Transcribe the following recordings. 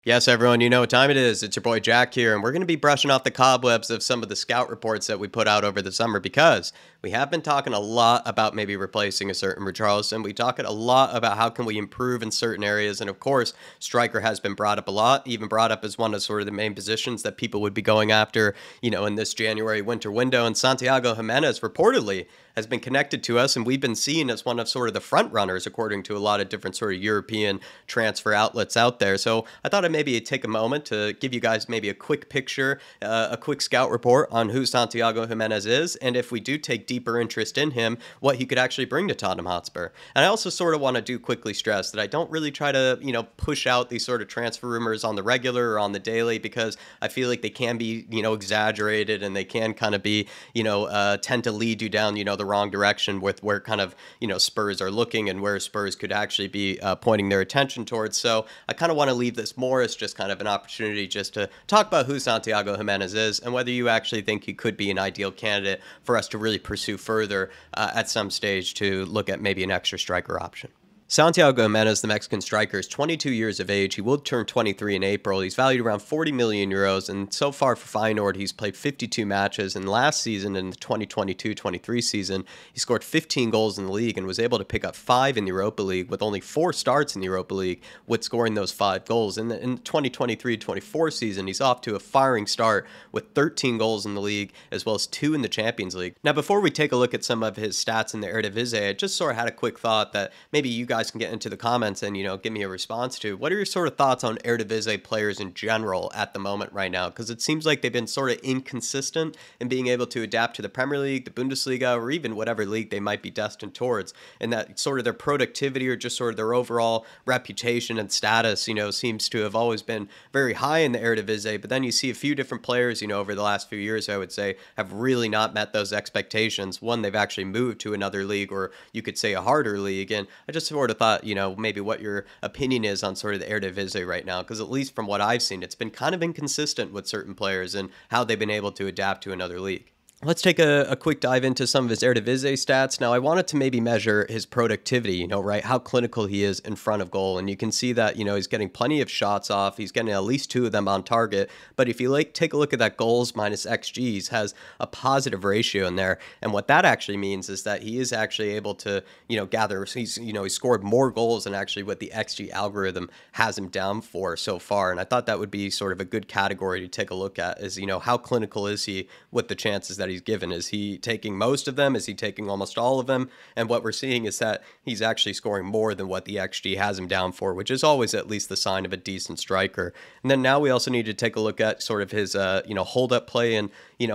Yes, everyone, you know what time it is. It's your boy Jack here, and we're going to be brushing off the cobwebs of some of the scout reports that we put out over the summer because we have been talking a lot about maybe replacing a certain Richarlison. We talking a lot about how can we improve in certain areas, and of course, striker has been brought up a lot, even brought up as one of sort of the main positions that people would be going after, in this January winter window. And Santiago Jimenez reportedly has been connected to us, and we've been seen as one of sort of the front runners according to a lot of different sort of European transfer outlets out there. So I thought I'd maybe take a moment to give you guys maybe a quick picture, a quick scout report on who Santiago Jimenez is, and if we do take deeper interest in him, what he could actually bring to Tottenham Hotspur. And I also sort of want to quickly stress that I don't really try to, push out these sort of transfer rumors on the regular or on the daily, because I feel like they can be, exaggerated, and they can kind of be, tend to lead you down, the wrong direction with where kind of, Spurs are looking and where Spurs could actually be pointing their attention towards. So I kind of want to leave this more as just kind of an opportunity just to talk about who Santiago Jimenez is and whether you actually think he could be an ideal candidate for us to really pursue further at some stage to look at maybe an extra striker option. Santiago Jimenez, the Mexican striker, is 22 years of age. He will turn 23 in April. He's valued around 40 million euros, and so far for Feyenoord, he's played 52 matches. And last season, in the 2022-23 season, he scored 15 goals in the league and was able to pick up 5 in the Europa League, with only 4 starts in the Europa League, with scoring those 5 goals. In the 2023-24 season, he's off to a firing start with 13 goals in the league, as well as 2 in the Champions League. Now, before we take a look at some of his stats in the Eredivisie, I just sort of had a quick thought that maybe you guys can get into the comments and, give me a response to. What are your sort of thoughts on Eredivisie players in general at the moment right now? Because it seems like they've been sort of inconsistent in being able to adapt to the Premier League, the Bundesliga, or even whatever league they might be destined towards. And that sort of their productivity or just sort of their overall reputation and status, seems to have always been very high in the Eredivisie. But then you see a few different players, over the last few years, I would say, have really not met those expectations. One, they've actually moved to another league, or you could say a harder league. And I just sort of thought, maybe what your opinion is on sort of the Eredivisie right now, because at least from what I've seen, it's been kind of inconsistent with certain players and how they've been able to adapt to another league. Let's take a quick dive into some of his Eredivisie stats. Now, I wanted to maybe measure his productivity, right? How clinical he is in front of goal. And you can see that, he's getting plenty of shots off. He's getting at least 2 of them on target. But if you take a look at that goals minus XGs, has a positive ratio in there. And what that actually means is that he is actually able to, gather, he's scored more goals than actually what the XG algorithm has him down for so far. And I thought that would be sort of a good category to take a look at is, how clinical is he with the chances that he's given? Is he taking most of them? Is he taking almost all of them? And what we're seeing is that he's actually scoring more than what the XG has him down for, which is always at least the sign of a decent striker. And then now we also need to take a look at sort of his, hold up play and,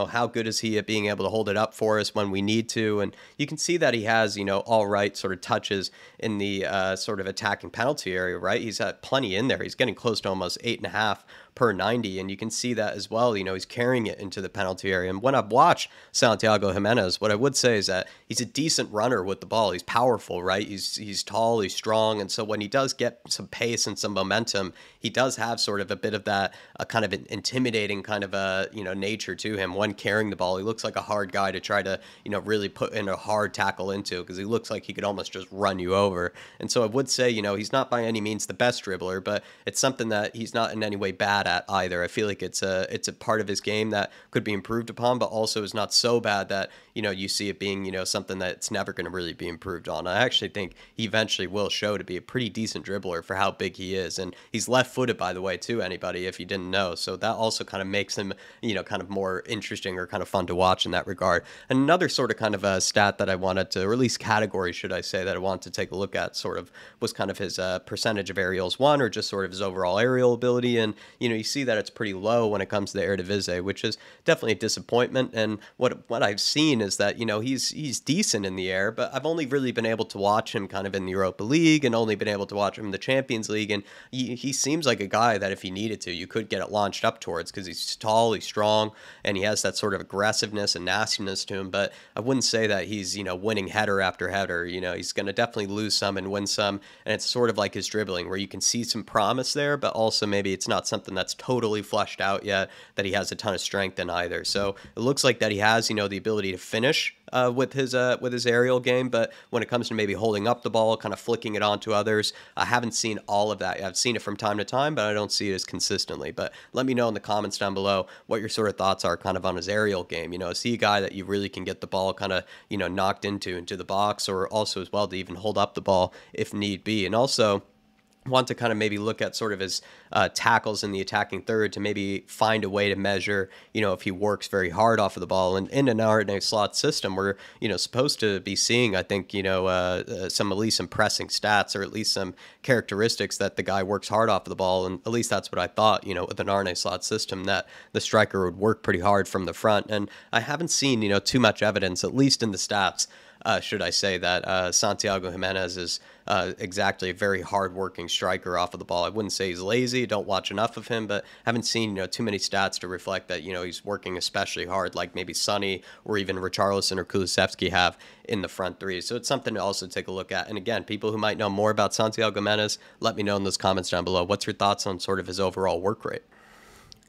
how good is he at being able to hold it up for us when we need to. And you can see that he has, all right sort of touches in the sort of attacking penalty area, right? He's had plenty in there. He's getting close to almost 8.5 per 90, and you can see that as well. He's carrying it into the penalty area. And when I've watched Santiago Jimenez, what I would say is that he's a decent runner with the ball. He's powerful, right? He's tall, he's strong, and so when he does get some pace and some momentum, he does have sort of a bit of that kind of an intimidating kind of a nature to him when carrying the ball. He looks like a hard guy to try to really put in a hard tackle into, because he looks like he could almost just run you over. And so I would say he's not by any means the best dribbler, but it's something that he's not in any way bad at either. I feel like it's a part of his game that could be improved upon, but also is not so bad that you see it being something that's never going to really be improved on. I actually think he eventually will show to be a pretty decent dribbler for how big he is, and he's left-footed, by the way, too, anybody if you didn't know. So that also kind of makes him kind of more interesting or kind of fun to watch in that regard. And another sort of kind of a stat that I wanted to, or at least category, should I say, that I wanted to take a look at sort of was kind of his percentage of aerials won, or just sort of his overall aerial ability. And you see that it's pretty low when it comes to the Eredivisie, which is definitely a disappointment. And what I've seen is that he's decent in the air, but I've only really been able to watch him kind of in the Europa League and only been able to watch him in the Champions League. And he seems like a guy that if he needed to, you could get it launched up towards, because he's tall, he's strong, and he has that sort of aggressiveness and nastiness to him. But I wouldn't say that he's winning header after header. He's going to definitely lose some and win some, and it's sort of like his dribbling, where you can see some promise there, but also maybe it's not something that's totally flushed out yet, that he has a ton of strength in either. So it looks like that he has, the ability to finish with his aerial game, but when it comes to maybe holding up the ball, kind of flicking it onto others, I haven't seen all of that. I've seen it from time to time, but I don't see it as consistently. But let me know in the comments down below what your sort of thoughts are kind of on his aerial game. Is he a guy that you really can get the ball kind of, knocked into the box, or also as well to even hold up the ball if need be? And also want to kind of maybe look at sort of his tackles in the attacking third to maybe find a way to measure, if he works very hard off of the ball. And in an RNA slot system, we're, supposed to be seeing, I think, some at least some pressing stats, or at least some characteristics that the guy works hard off of the ball. And at least that's what I thought, with an RNA slot system, that the striker would work pretty hard from the front. And I haven't seen, too much evidence, at least in the stats, should I say, that Santiago Giménez is exactly a very hard-working striker off of the ball. I wouldn't say he's lazy, don't watch enough of him, but haven't seen, too many stats to reflect that, he's working especially hard, like maybe Sonny or even Richarlison or Kulusevski have in the front three. So it's something to also take a look at. And again, people who might know more about Santiago Giménez, let me know in those comments down below. What's your thoughts on sort of his overall work rate?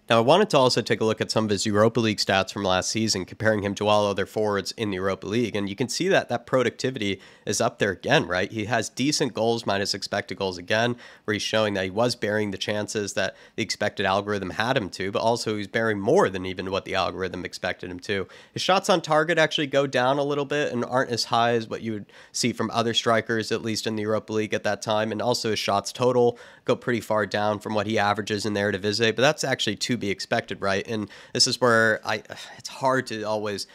Now, I wanted to also take a look at some of his Europa League stats from last season, comparing him to all other forwards in the Europa League. And you can see that productivity is up there again, right? He has decent goals minus expected goals again, where he's showing that he was bearing the chances that the expected algorithm had him to, but also he's bearing more than even what the algorithm expected him to. His shots on target actually go down a little bit and aren't as high as what you would see from other strikers, at least in the Europa League at that time. And also his shots total go pretty far down from what he averages in the Eredivisie, but that's actually to be expected, right? And this is where it's hard to always,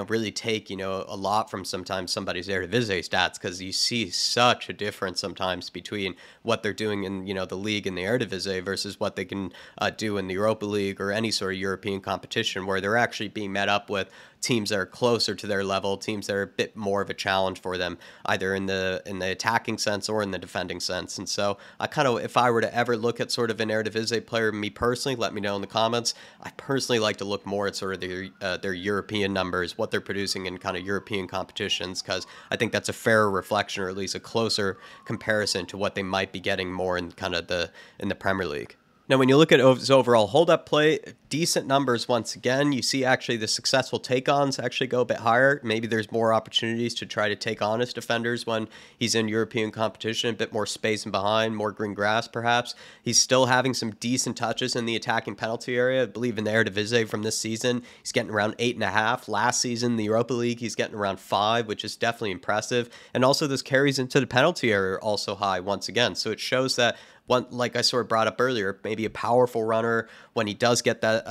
really take, a lot from sometimes somebody's Eredivisie stats, because you see such a difference sometimes between what they're doing in, the league and the Eredivisie versus what they can do in the Europa League or any sort of European competition, where they're actually being met up with teams that are closer to their level, teams that are a bit more of a challenge for them, either in the attacking sense or in the defending sense. And so I kind of, if I were to ever look at sort of an Eredivisie player, me personally, let me know in the comments. I personally like to look more at sort of their European numbers, what they're producing in kind of European competitions, because I think that's a fairer reflection, or at least a closer comparison to what they might be getting more in kind of in the Premier League. Now, when you look at his overall hold-up play, decent numbers once again. You see actually the successful take-ons actually go a bit higher. Maybe there's more opportunities to try to take on his defenders when he's in European competition, a bit more space in behind, more green grass perhaps. He's still having some decent touches in the attacking penalty area. I believe in the Eredivisie from this season, he's getting around 8.5. Last season, the Europa League, he's getting around 5, which is definitely impressive. And also those carries into the penalty area are also high once again. So it shows that one, like I sort of brought up earlier, maybe a powerful runner when he does get that,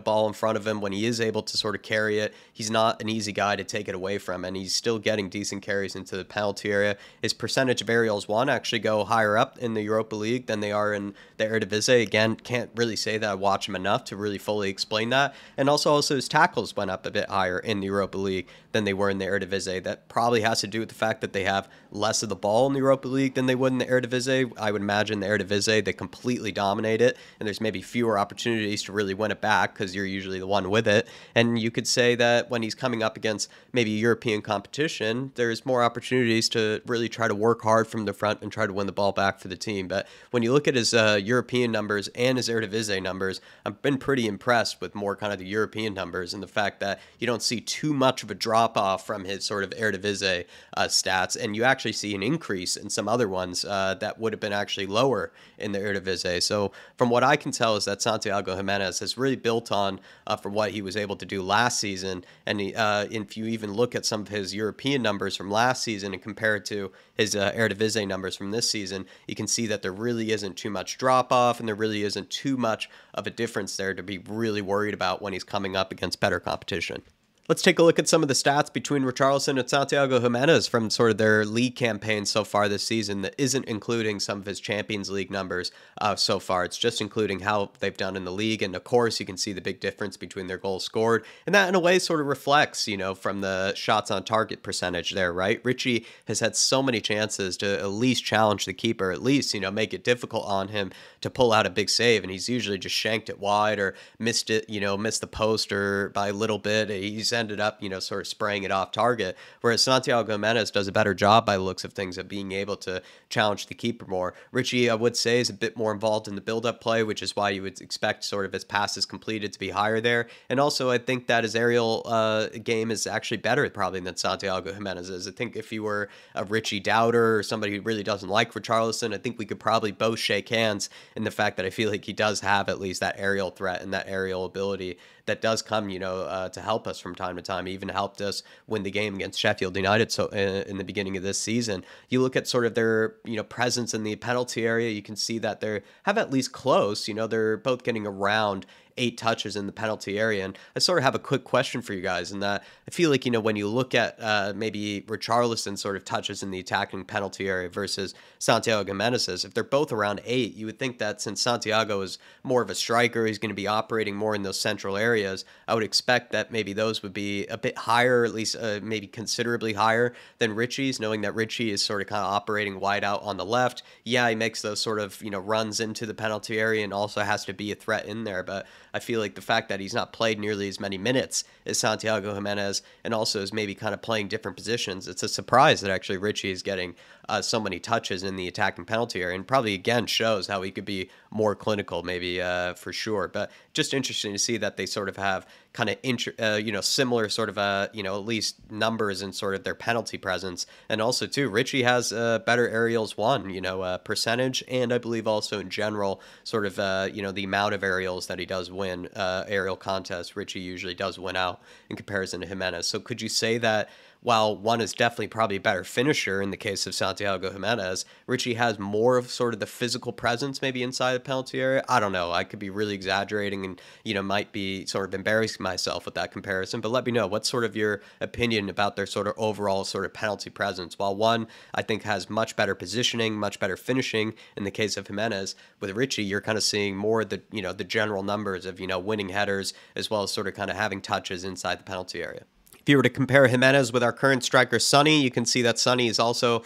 ball in front of him, when he is able to sort of carry it, he's not an easy guy to take it away from, and he's still getting decent carries into the penalty area. His percentage of aerials won actually go higher up in the Europa League than they are in the Eredivisie. Again, can't really say that I watch him enough to really fully explain that. And also his tackles went up a bit higher in the Europa League than they were in the Eredivisie. That probably has to do with the fact that they have less of the ball in the Europa League than they would in the Eredivisie. I would imagine the Eredivisie, they completely dominate it, and there's maybe fewer opportunities to really win it back because you're usually the one with it. And you could say that when he's coming up against maybe European competition, there's more opportunities to really try to work hard from the front and try to win the ball back for the team. But when you look at his European numbers and his Eredivisie numbers, I've been pretty impressed with more kind of the European numbers and the fact that you don't see too much of a drop-off from his sort of Eredivisie stats, and you actually see an increase in some other ones that would have been actually lower in the Eredivisie. So from what I can tell is that Santiago Giménez has really built on from what he was able to do last season. And if you even look at some of his European numbers from last season and compare it to his Eredivisie numbers from this season, you can see that there really isn't too much drop-off and there really isn't too much of a difference there to be really worried about when he's coming up against better competition. Let's take a look at some of the stats between Richarlison and Santiago Giménez from sort of their league campaign so far this season that isn't including some of his Champions League numbers so far. It's just including how they've done in the league. And of course, you can see the big difference between their goals scored. And that in a way sort of reflects, from the shots on target percentage there, right? Richie has had so many chances to at least challenge the keeper, at least, make it difficult on him to pull out a big save. And he's usually just shanked it wide or missed it, missed the post or by a little bit. He's ended up, sort of spraying it off target. Whereas Santiago Jimenez does a better job by the looks of things of being able to challenge the keeper more. Richie, I would say, is a bit more involved in the build-up play, which is why you would expect sort of his passes completed to be higher there. And also, I think that his aerial game is actually better probably than Santiago Jimenez is. I think if you were a Richie doubter or somebody who really doesn't like Richarlison, I think we could probably both shake hands in the fact that I feel like he does have at least that aerial threat and that aerial ability that does come, to help us from time to time. He even helped us win the game against Sheffield United. So in the beginning of this season, you look at sort of their, presence in the penalty area. You can see that they have at least close. They're both getting around 8 touches in the penalty area. And I sort of have a quick question for you guys. And that I feel like, when you look at maybe Richarlison sort of touches in the attacking penalty area versus Santiago Jimenez's, if they're both around 8, you would think that since Santiago is more of a striker, he's going to be operating more in those central areas. I would expect that maybe those would be a bit higher, at least maybe considerably higher than Richie's, knowing that Richie is sort of kind of operating wide out on the left. Yeah, he makes those sort of, runs into the penalty area and also has to be a threat in there. But I feel like the fact that he's not played nearly as many minutes as Santiago Jimenez and also is maybe kind of playing different positions, it's a surprise that actually Richie is getting so many touches in the attacking penalty area, and probably again shows how he could be more clinical maybe for sure. But just interesting to see that they sort of have kind of similar sort of at least numbers in sort of their penalty presence. And also too, Richie has better aerials won, percentage, and I believe also in general sort of the amount of aerials that he does win, aerial contests, Richie usually does win out in comparison to Jimenez. So could you say that while one is definitely probably a better finisher in the case of Santiago Jimenez, Richie has more of sort of the physical presence maybe inside the penalty area? I don't know. I could be really exaggerating and, might be sort of embarrassing myself with that comparison. But let me know, what's sort of your opinion about their sort of overall sort of penalty presence? While one, I think, has much better positioning, much better finishing in the case of Jimenez, with Richie, you're kind of seeing more of the, the general numbers of, winning headers as well as sort of kind of having touches inside the penalty area. If you were to compare Jimenez with our current striker, Sonny, you can see that Sonny is also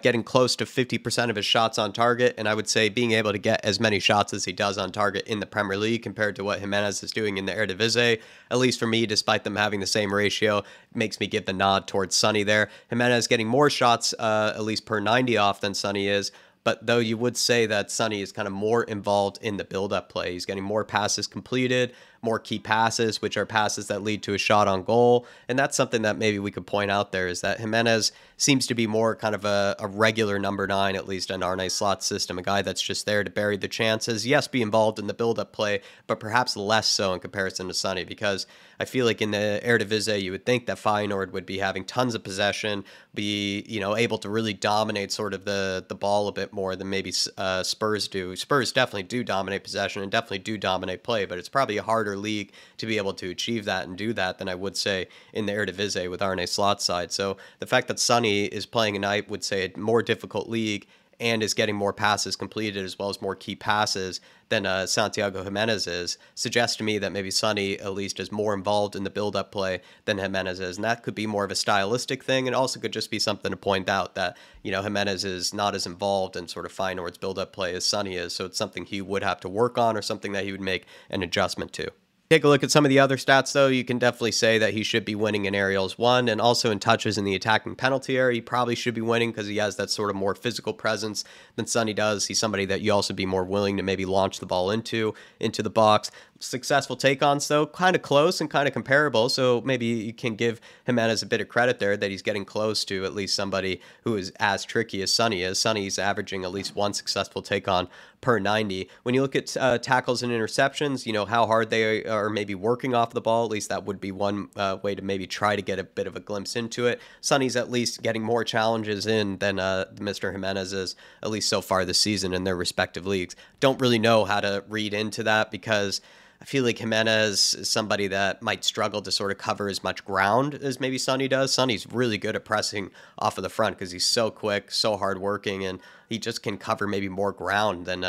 getting close to 50% of his shots on target. And I would say being able to get as many shots as he does on target in the Premier League compared to what Jimenez is doing in the Eredivisie, at least for me, despite them having the same ratio, makes me give the nod towards Sonny there. Jimenez getting more shots, at least per 90 off than Sonny is. But though you would say that Sonny is kind of more involved in the build-up play. He's getting more passes completed, more key passes, which are passes that lead to a shot on goal. And that's something that maybe we could point out there, is that Jimenez seems to be more kind of a regular number 9, at least in Arne Slot's system, a guy that's just there to bury the chances. Yes, be involved in the build-up play, but perhaps less so in comparison to Sonny, because I feel like in the Eredivisie, you would think that Feyenoord would be having tons of possession, be, able to really dominate sort of the ball a bit more than maybe Spurs do. Spurs definitely do dominate possession and definitely do dominate play, but it's probably a harder league to be able to achieve that and do that than I would say in the Eredivisie with Arne Slot's side. So the fact that Sonny is playing in, I would say, a more difficult league and is getting more passes completed as well as more key passes than Santiago Jimenez is, suggests to me that maybe Sonny at least is more involved in the build-up play than Jimenez is. And that could be more of a stylistic thing, and also could just be something to point out that, Jimenez is not as involved in sort of Feyenoord's build-up play as Sonny is. So it's something he would have to work on or something that he would make an adjustment to. Take a look at some of the other stats, though. You can definitely say that he should be winning in aerials won, and also in touches in the attacking penalty area. He probably should be winning because he has that sort of more physical presence than Sonny does. He's somebody that you also be more willing to maybe launch the ball into the box. Successful take-ons, though, kind of close and kind of comparable, so maybe you can give Jimenez a bit of credit there that he's getting close to at least somebody who is as tricky as Sonny is. Sonny's averaging at least one successful take-on per 90. When you look at tackles and interceptions, how hard they are maybe working off the ball, at least that would be one way to maybe try to get a bit of a glimpse into it. Sonny's at least getting more challenges in than Mr. Jimenez is, at least so far this season in their respective leagues. Don't really know how to read into that because I feel like Jimenez is somebody that might struggle to sort of cover as much ground as maybe Sonny does. Sonny's really good at pressing off of the front because he's so quick, so hardworking, and he just can cover maybe more ground than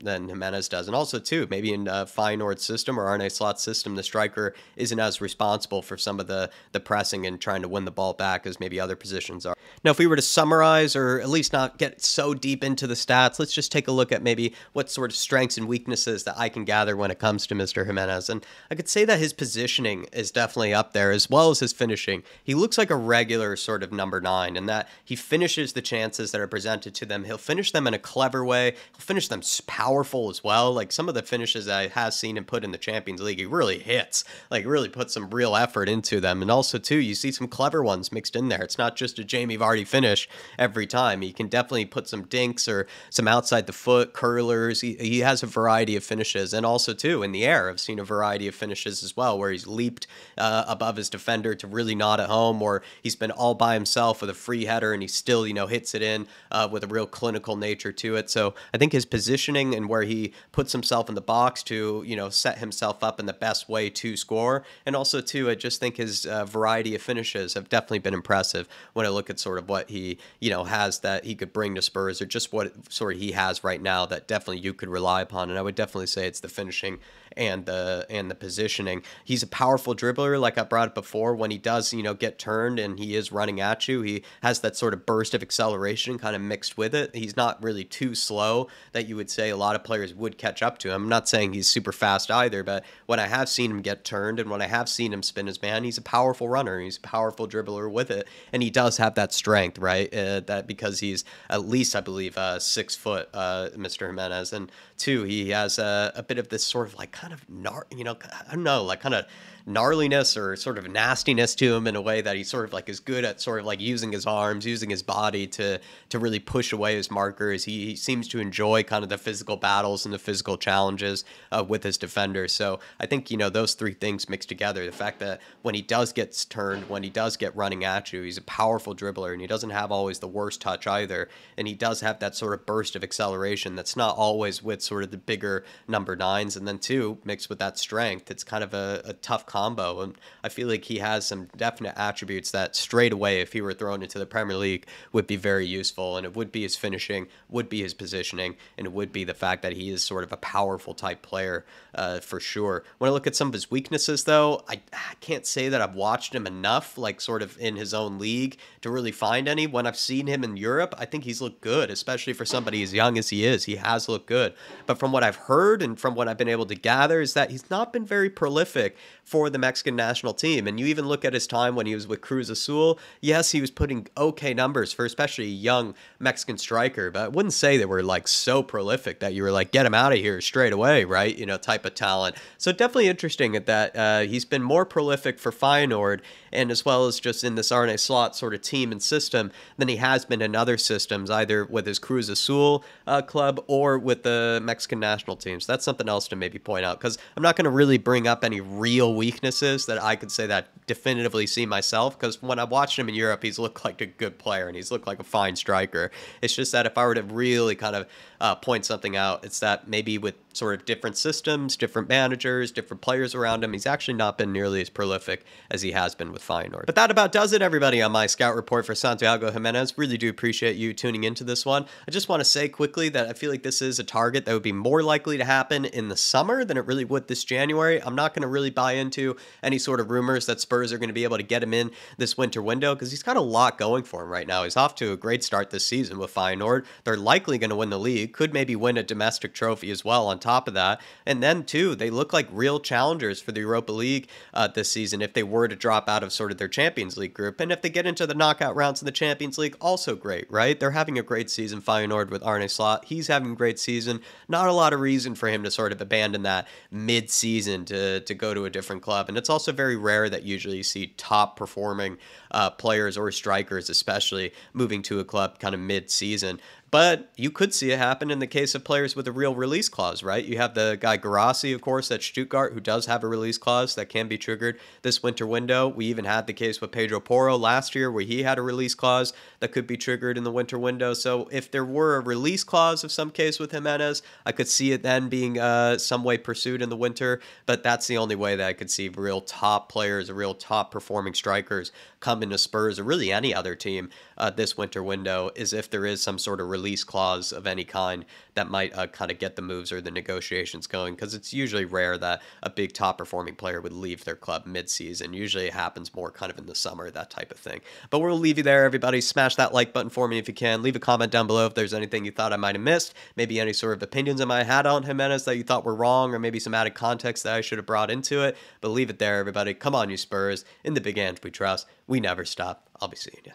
Jimenez does. And also, too, maybe in Feyenoord's system or Arne Slot's system, the striker isn't as responsible for some of the pressing and trying to win the ball back as maybe other positions are. Now, if we were to summarize or at least not get so deep into the stats, let's just take a look at maybe what sort of strengths and weaknesses that I can gather when it comes to Mr. Jimenez. And I could say that his positioning is definitely up there as well as his finishing. He looks like a regular sort of number nine, and that he finishes the chances that are presented to them. He'll finish them in a clever way. He'll finish them powerful as well. Like some of the finishes I have seen him put in the Champions League, he really hits, like really puts some real effort into them. And also too, you see some clever ones mixed in there. It's not just a Jamie Vardy finish every time. He can definitely put some dinks or some outside the foot curlers. He has a variety of finishes. And also too, in the air, I've seen a variety of finishes as well, where he's leaped above his defender to really not at home, or he's been all by himself with a free header and he still, hits it in with a real clinical nature to it. So I think his positioning and where he puts himself in the box to, set himself up in the best way to score. And also too, I just think his variety of finishes have definitely been impressive when I look at sort of what he, has that he could bring to Spurs, or just what sort of he has right now that definitely you could rely upon. And I would definitely say it's the finishing and the positioning. He's a powerful dribbler, like I brought up before. When he does, get turned and he is running at you, he has that sort of burst of acceleration kind of mixed with it. He's not really too slow that you would say a lot of players would catch up to him. I'm not saying he's super fast either, but when I have seen him get turned and when I have seen him spin his man, he's a powerful runner. He's a powerful dribbler with it, and he does have that strength, right? That because he's at least, I believe, 6 foot, Mr. Jimenez, and two, he has a bit of this sort of like kind of I don't know, like kind of gnarliness or sort of nastiness to him in a way that he sort of like is good at sort of like using his arms, using his body to really push away his markers. He seems to enjoy kind of the physical battles and the physical challenges with his defenders. So I think, those three things mixed together, the fact that when he does get turned, when he does get running at you, he's a powerful dribbler and he doesn't have always the worst touch either. And he does have that sort of burst of acceleration that's not always with sort of the bigger number nines. And then two, mixed with that strength, it's kind of a tough combo. And I feel like he has some definite attributes that straight away, if he were thrown into the Premier League, would be very useful. And it would be his finishing, would be his positioning, and it would be the fact that he is sort of a powerful type player for sure. When I look at some of his weaknesses, though, I can't say that I've watched him enough, like sort of in his own league, to really find any. When I've seen him in Europe, I think he's looked good, especially for somebody as young as he is. He has looked good. But from what I've heard and from what I've been able to gather is that he's not been very prolific for the Mexican national team. And you even look at his time when he was with Cruz Azul. Yes, he was putting okay numbers for especially a young Mexican striker, but I wouldn't say they were like so prolific that you were like, get him out of here straight away, right? Type of talent. So definitely interesting that he's been more prolific for Feyenoord, and as well as just in this Arne Slot sort of team and system than he has been in other systems, either with his Cruz Azul club or with the Mexican national team. So that's something else to maybe point out, because I'm not going to really bring up any real weaknesses that I could say that definitively see myself, because when I watched him in Europe, he's looked like a good player and he's looked like a fine striker. It's just that if I were to really kind of point something out, it's that maybe with sort of different systems, different managers, different players around him, he's actually not been nearly as prolific as he has been with Feyenoord. But that about does it, everybody, on my scout report for Santiago Jimenez. Really do appreciate you tuning into this one. I just want to say quickly that I feel like this is a target that would be more likely to happen in the summer than it really would this January. I'm not going to really buy into any sort of rumors that Spurs are going to be able to get him in this winter window, because he's got a lot going for him right now. He's off to a great start this season with Feyenoord. They're likely going to win the league, could maybe win a domestic trophy as well on top of that. And then too, they look like real challengers for the Europa League this season if they were to drop out of sort of their Champions League group. And if they get into the knockout rounds in the Champions League, also great, right? They're having a great season, Feyenoord, with Arne Slot. He's having a great season. Not a lot of reason for him to sort of abandon that mid-season to go to a different club. And it's also very rare that usually you see top performing players or strikers especially moving to a club kind of mid-season. But you could see it happen in the case of players with a real release clause, right? You have the guy Guirassy, of course, at Stuttgart, who does have a release clause that can be triggered this winter window. We even had the case with Pedro Porro last year where he had a release clause that could be triggered in the winter window. So if there were a release clause of some case with Jimenez, I could see it then being some way pursued in the winter. But that's the only way that I could see real top players, real top performing strikers come into Spurs or really any other team this winter window, is if there is some sort of release release clause of any kind that might kind of get the moves or the negotiations going, because it's usually rare that a big top performing player would leave their club mid-season. Usually it happens more kind of in the summer, that type of thing. But we'll leave you there, everybody. Smash that like button for me if you can. Leave a comment down below if there's anything you thought I might have missed, maybe any sort of opinions I might have had on Giménez that you thought were wrong, or maybe some added context that I should have brought into it. But leave it there, everybody. Come on, you Spurs. In the big Ange we trust. We never stop. I'll be seeing you.